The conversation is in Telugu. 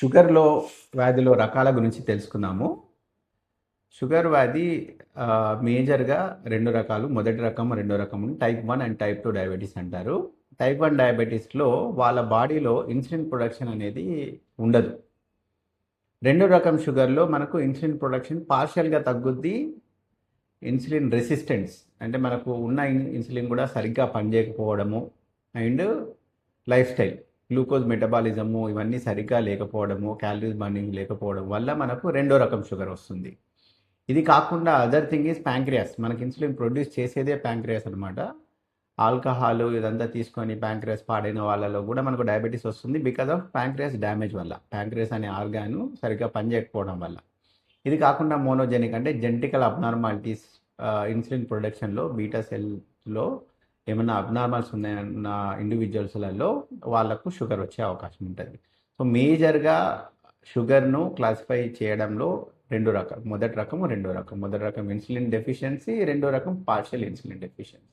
షుగర్‌లో వ్యాధిలో రకాల గురించి తెలుసుకుందాము. షుగర్ వ్యాధి మేజర్‌గా 2 రకాలు. మొదటి రకం, రెండో రకం టైప్ 1 అండ్ టైప్ 2 డయాబెటిస్ అంటారు. టైప్ 1 డయాబెటిస్‌లో వాళ్ళ బాడీలో ఇన్సులిన్ ప్రొడక్షన్ అనేది ఉండదు. రెండో రకం షుగర్‌లో మనకు ఇన్సులిన్ ప్రొడక్షన్ పార్షియల్‌గా తగ్గుద్ది. ఇన్సులిన్ రెసిస్టెన్స్ అంటే మనకు ఉన్న ఇన్సులిన్ కూడా సరిగ్గా పనిచేయకపోవడము and life style glucose metabolism ఇవన్నీ సరిగ్గా లేకపోవడము, క్యాలరీస్ బర్నింగ్ లేకపోవడం వల్ల మనకు రెండో రకం షుగర్ వస్తుంది. ఇది కాకుండా అదర్ థింగ్ ఈజ్ ప్యాంక్రియాస్. మనకి ఇన్సులిన్ ప్రొడ్యూస్ చేసేదే ప్యాంక్రియాస్ అనమాట. ఆల్కహాల్ ఇదంతా తీసుకొని ప్యాంక్రియాస్ పాడైన వాళ్ళలో కూడా మనకు డయాబెటీస్ వస్తుంది బికాజ్ ఆఫ్ ప్యాంక్రియాస్ డ్యామేజ్ వల్ల. ప్యాంక్రియాస్ అనే ఆర్గాను సరిగ్గా పనిచేయకపోవడం వల్ల. ఇది కాకుండా మోనోజెనిక్ అంటే జెనెటికల్ అబ్నార్మాలిటీస్ ఇన్సులిన్ ప్రొడక్షన్లో బీటా సెల్లో ఏమైనా అబ్నార్మల్స్ ఉన్నాయన్న ఇండివిజువల్స్లలో వాళ్ళకు షుగర్ వచ్చే అవకాశం ఉంటుంది. సో మేజర్గా షుగర్ను క్లాసిఫై చేయడంలో 2 రకాలు. మొదటి రకం, రెండో రకం. మొదటి రకం ఇన్సులిన్ డెఫిషియన్సీ, రెండో రకం పార్షియల్ ఇన్సులిన్ డెఫిషియన్సీ.